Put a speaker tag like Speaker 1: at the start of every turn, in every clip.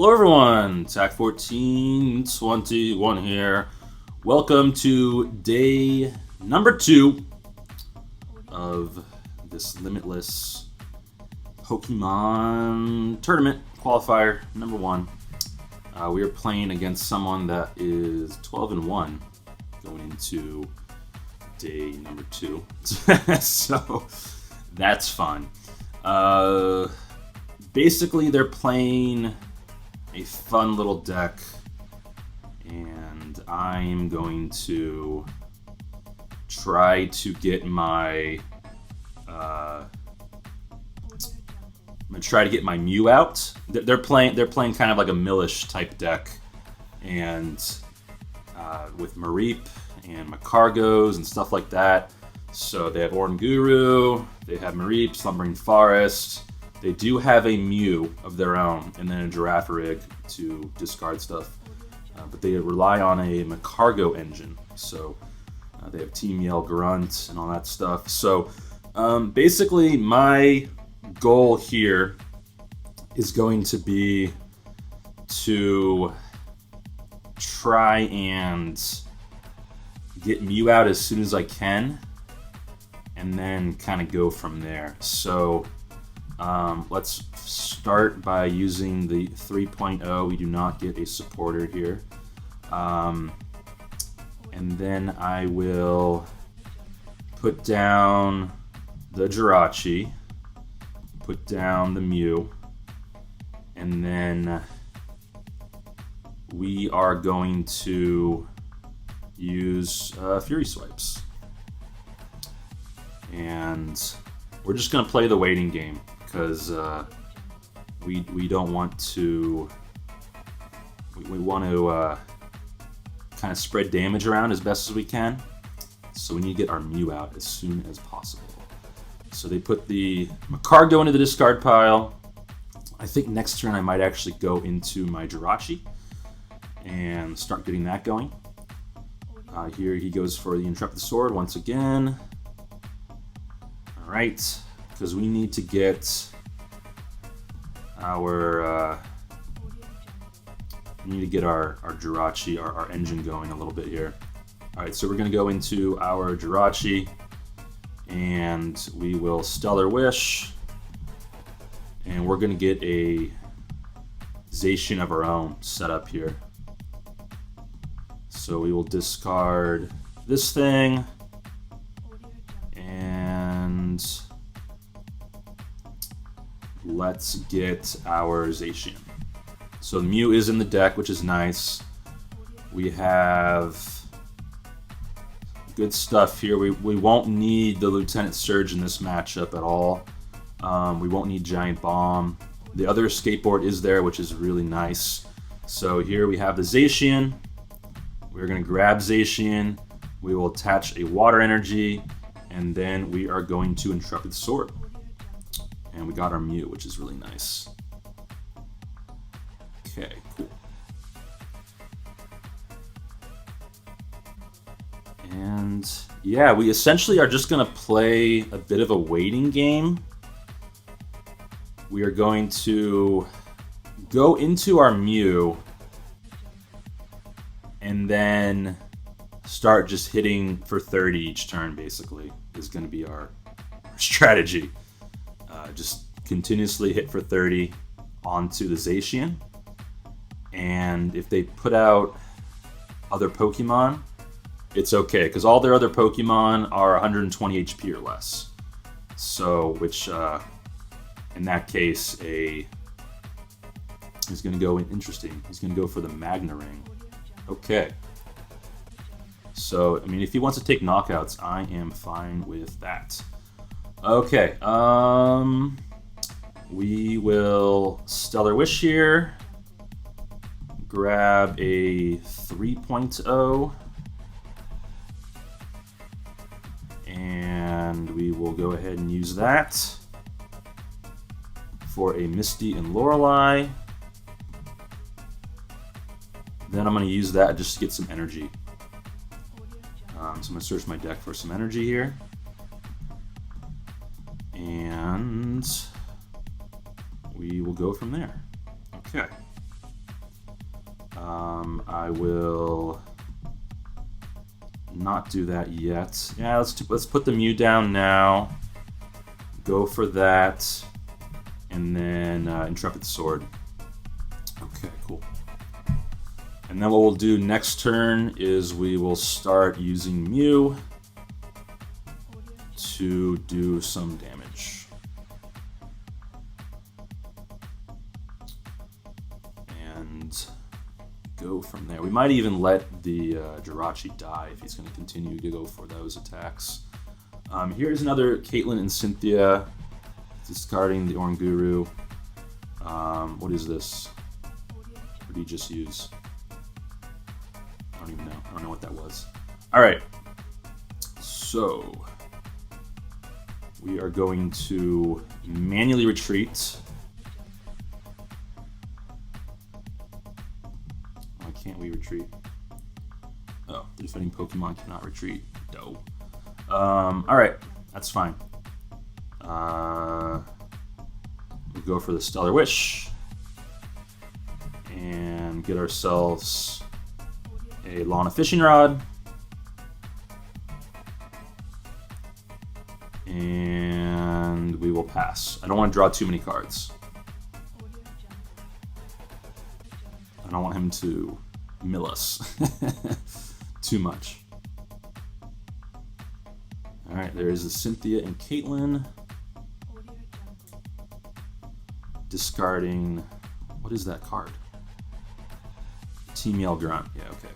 Speaker 1: Hello everyone, TAC 1421 here. Welcome to day number 2 of this Limitless Pokemon Tournament Qualifier number 1. We are playing against someone that is 12-1 going into day number 2. So that's fun. Basically, they're playing a fun little deck, and I'm going to try to get my Mew out. They're playing kind of like a Millish type deck, and with Mareep and Macargos and stuff like that. So they have Oranguru, they have Mareep, Slumbering Forest. They do have a Mew of their own, and then a Girafarig to discard stuff. But they rely on a Macargo engine. So they have Team Yell Grunt and all that stuff. So basically, my goal here is going to be to try and get Mew out as soon as I can, and then kind of go from there. So let's start by using the 3.0. We do not get a supporter here. And then I will put down the Jirachi, put down the Mew, and then we are going to use Fury Swipes. And we're just going to play the waiting game, because we don't want to. We want to kind of spread damage around as best as we can. So we need to get our Mew out as soon as possible. So they put the Macargo into the discard pile. I think next turn I might actually go into my Jirachi and start getting that going. Here he goes for the Intrepid Sword once again. All right. Because we need to get our Jirachi, our engine going a little bit here. All right, so we're going to go into our Jirachi, and we will Stellar Wish, and we're going to get a Zacian of our own set up here. So we will discard this thing, and let's get our Zacian. So the Mew is in the deck, which is nice. We have good stuff here. We won't need the Lieutenant Surge in this matchup at all. We won't need Giant Bomb. The other skateboard is there, which is really nice. So here we have the Zacian. We're going to grab Zacian. We will attach a Water Energy, and then we are going to Intrepid Sword. And we got our Mew, which is really nice. Okay, cool. And yeah, we essentially are just going to play a bit of a waiting game. We are going to go into our Mew and then start just hitting for 30 each turn, basically, is going to be our strategy. Just continuously hit for 30 onto the Zacian. And if they put out other Pokemon, it's okay, because all their other Pokemon are 120 HP or less. So, which, in that case, he's going to go in, interesting, he's going to go for the Magna Ring. Okay. So, I mean, if he wants to take knockouts, I am fine with that. Okay, we will Stellar Wish here, grab a 3.0, and we will go ahead and use that for a Misty and Lorelei. Then I'm going to use that just to get some energy. So I'm going to search my deck for some energy here. And we will go from there. Okay. I will not do that yet. Yeah, let's put the Mew down now. Go for that, and then Intrepid Sword. Okay, cool. And then what we'll do next turn is we will start using Mew to do some damage. And go from there. We might even let the Jirachi die if he's going to continue to go for those attacks. Here's another Caitlyn and Cynthia discarding the Oranguru. What is this? What did he just use? I don't even know. I don't know what that was. Alright. So we are going to manually retreat. Why can't we retreat? Oh, the defending Pokemon cannot retreat. Dope. Alright, that's fine. We'll go for the Stellar Wish and get ourselves a Lana Fishing Rod. And we will pass. I don't want to draw too many cards. I don't want him to mill us too much. Alright, there is a Cynthia and Caitlyn. Discarding... What is that card? Team Yell Grunt. Yeah, okay.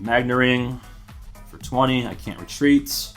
Speaker 1: Magna Ring for 20. I can't retreat.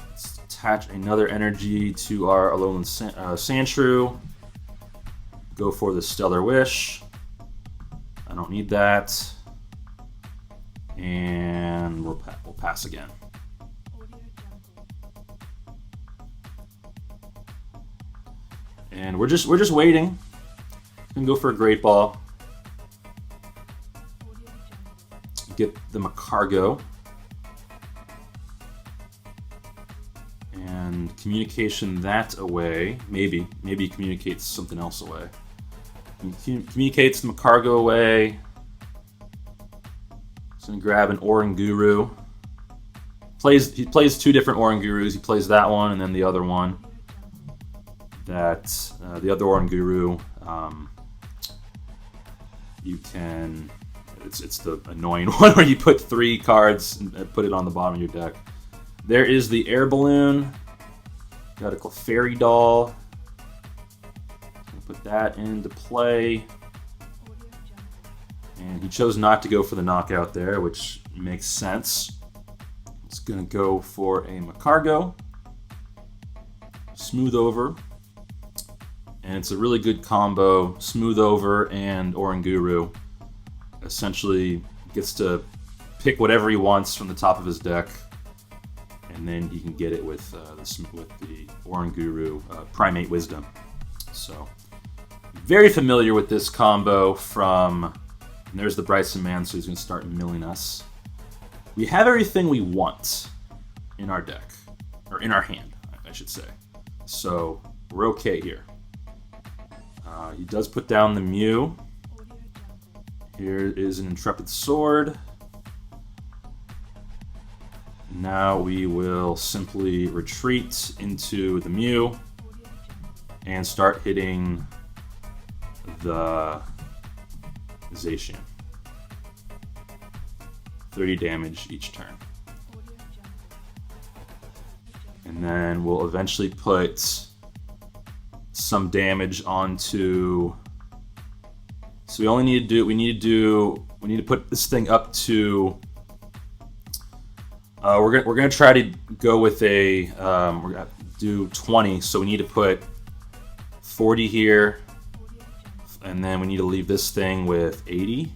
Speaker 1: Let's attach another energy to our Alolan Sandshrew. Go for the Stellar Wish. I don't need that. And we'll pass again. And we're just waiting. Gonna go for a Great Ball. Get the Macargo. And communication that away. Maybe communicates something else away. Communicates the Macargo away. He's gonna grab an Oranguru. He plays two different Orangurus. He plays that one and then the other one. That the other Oranguru, you can. It's the annoying one where you put 3 cards and put it on the bottom of your deck. There is the Air Balloon. Got a Clefairy Doll. Put that into play. And he chose not to go for the knockout there, which makes sense. It's going to go for a Macargo. Smooth Over. And it's a really good combo. Smooth Over and Oranguru. Essentially gets to pick whatever he wants from the top of his deck. And then he can get it with the Oranguru Primate Wisdom. So, very familiar with this combo from... And there's the Bryson Man, so he's going to start milling us. We have everything we want in our deck. Or in our hand, I should say. So, we're okay here. He does put down the Mew. Here is an Intrepid Sword. Now we will simply retreat into the Mew and start hitting the Zacian. 30 damage each turn. And then we'll eventually put some damage onto... So we only need to put this thing up to... we're gonna try to go with a... we're gonna do 20, so we need to put 40 here. And then we need to leave this thing with 80.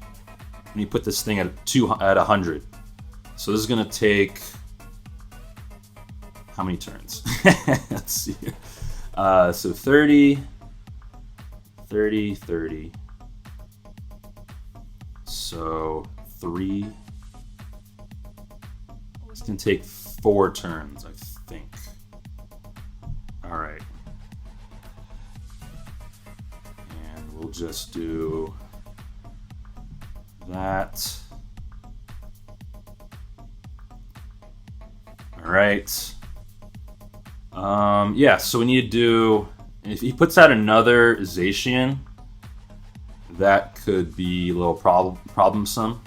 Speaker 1: We need to put this thing at 100. So this is gonna take how many turns? Let's see here. So 30, 30, 30. So 3. It's gonna take 4 turns, I think. All right. we'll just do that. All right. Yeah, so we need to do, if he puts out another Zacian, that could be a little problemsome.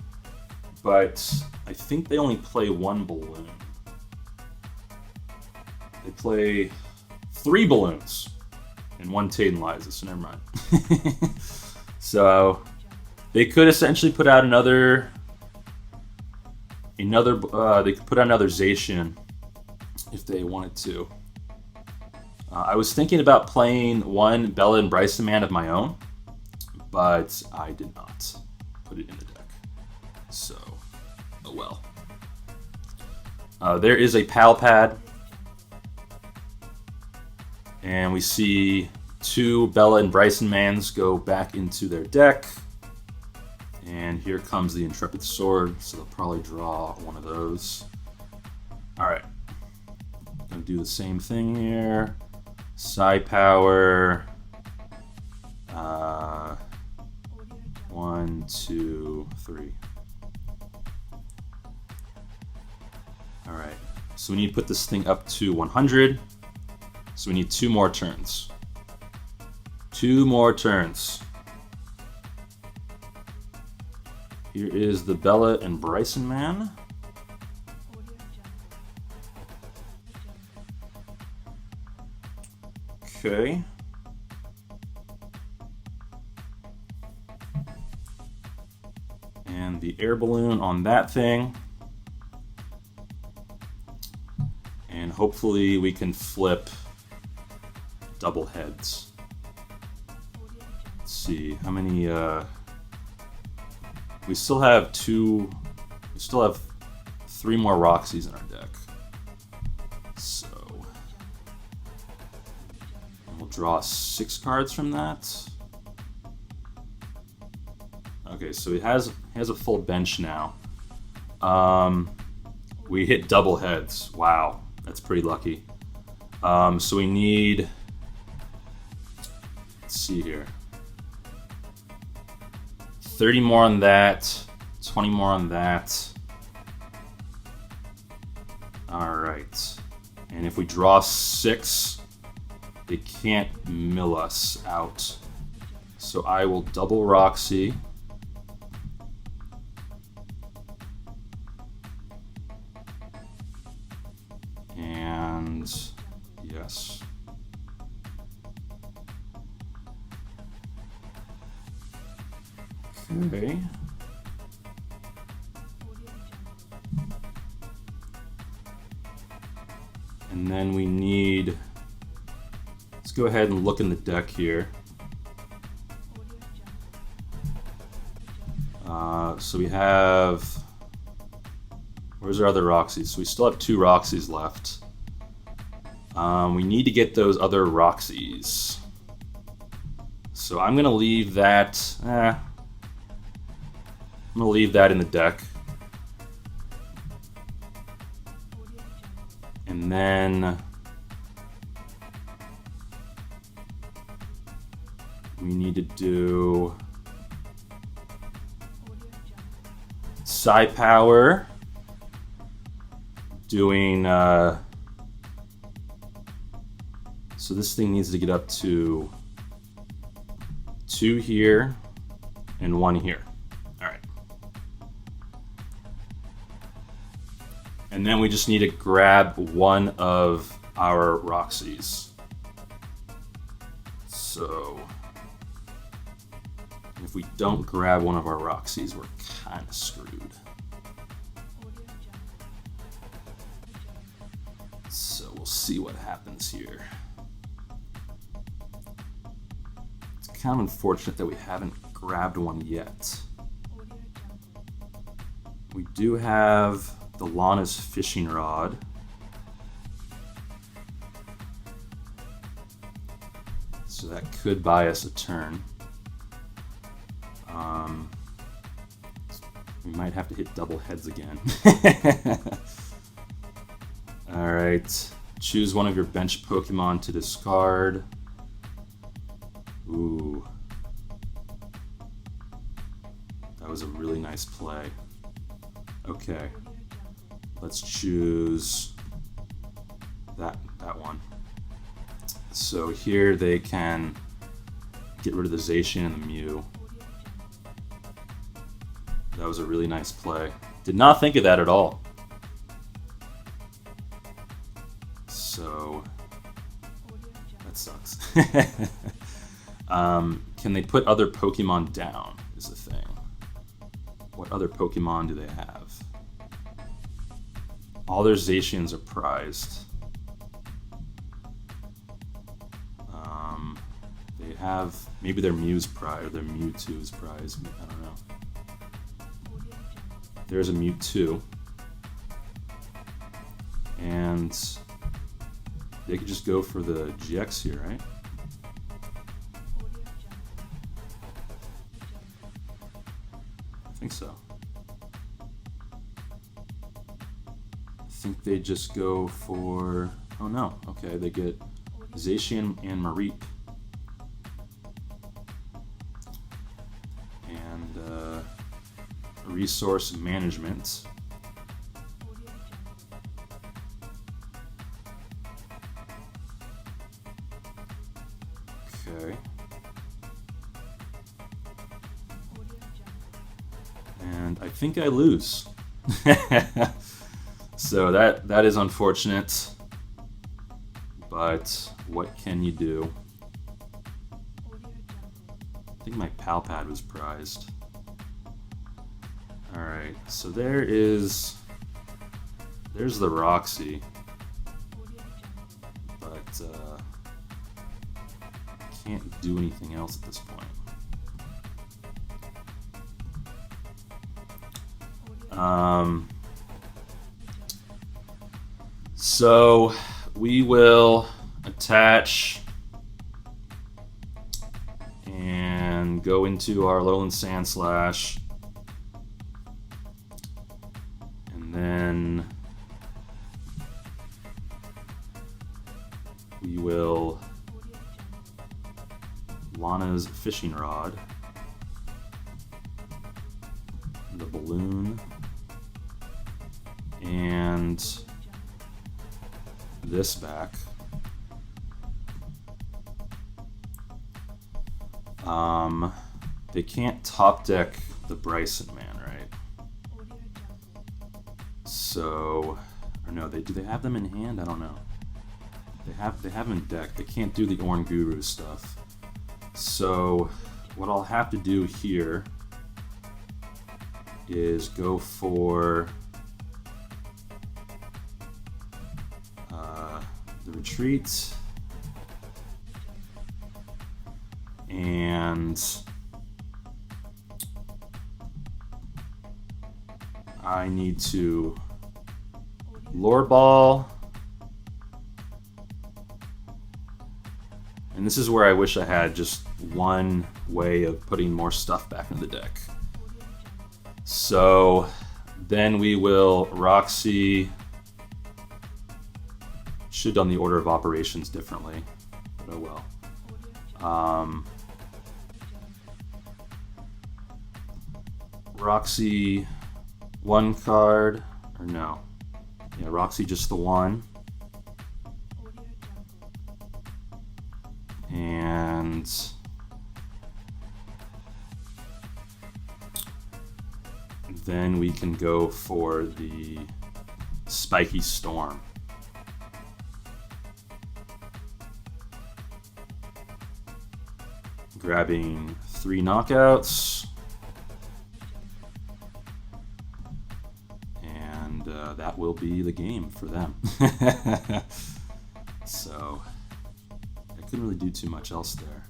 Speaker 1: But I think they only play one balloon. They play 3 balloons and 1 Taydenliza, so never mind. So they could essentially put out another they could put out another Zacian if they wanted to. I was thinking about playing one Bella and Bryson Man of my own, but I did not put it in the deck. So, oh well. There is a Pal Pad. And we see 2 Bella and Bryson Mans go back into their deck. And here comes the Intrepid Sword, so they'll probably draw one of those. Alright. Gonna do the same thing here. Psi Power. 1, 2, 3. Alright. So we need to put this thing up to 100. So we need 2 more turns. 2 more turns. Here is the Bella and Bryson Man. Okay. And the air balloon on that thing. And hopefully we can flip double heads. Let's see how many. We still have 3 more Roxys in our deck. So we'll draw 6 cards from that. Okay, so he has a full bench now. We hit double heads. Wow, that's pretty lucky. So we need. Let's see here. 30 more on that, 20 more on that. All right. And if we draw 6, they can't mill us out. So I will double Roxy. And yes. Okay. And then we need, let's go ahead and look in the deck here. So we have, where's our other Roxys? So we still have 2 Roxys left. We need to get those other Roxys. So I'm gonna leave that, I'm gonna leave that in the deck. And then we need to do Psi Power, doing, so this thing needs to get up to 2 here and 1 here. All right. And then we just need to grab one of our Roxys. So if we don't grab one of our Roxys, we're kind of screwed. So we'll see what happens here. It's kind of unfortunate that we haven't grabbed one yet. We do have the Lana's fishing rod. So that could buy us a turn. We might have to hit double heads again. Alright. Choose one of your bench Pokemon to discard. Ooh. That was a really nice play. Okay, let's choose that one. So here they can get rid of the Zacian and the Mew. That was a really nice play. Did not think of that at all. So that sucks. Can they put other Pokemon down is the thing. What other Pokemon do they have? All their Zacians are prized. They have, maybe their Mew's prized, or their Mewtwo's prized. I don't know. There's a Mewtwo. And they could just go for the GX here, right? I think so. I think they just go for... Oh no, okay, they get Zacian and Mareep. And resource management. Okay. And I think I lose. So that is unfortunate. But what can you do? I think my Palpad was prized. Alright, so there's the Roxy. But can't do anything else at this point. So we will attach and go into our Alolan Sandslash, and then we will Lana's Fishing Rod, the Balloon, and this back. They can't top deck the Bryson Man, right? So, or no, do they have them in hand? I don't know. They have them in deck. They can't do the Oranguru stuff. So, what I'll have to do here is go for the retreat, and I need to Lore Ball, and this is where I wish I had just one way of putting more stuff back into the deck. So then we will Roxy. Should have done the order of operations differently, but oh well. Roxy, one card, or no? Yeah, Roxy just the one. And then we can go for the Spiky Storm. Grabbing 3 knockouts, and that will be the game for them. So I couldn't really do too much else there.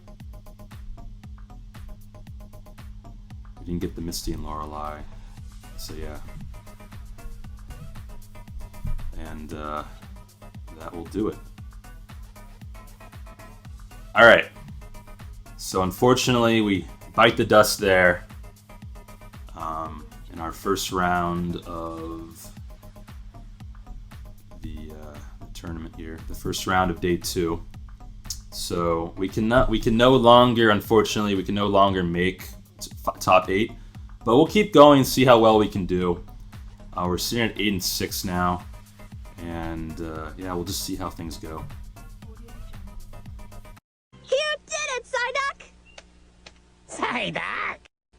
Speaker 1: We didn't get the Misty and Lorelei, so yeah. And that will do it. All right. So unfortunately, we bite the dust there in our first round of the tournament here, the first round of day 2. So we can no longer, unfortunately, we can no longer make top 8. But we'll keep going, see how well we can do. We're sitting at 8-6 now, and yeah, we'll just see how things go.
Speaker 2: You did it, Psyduck! Psyduck!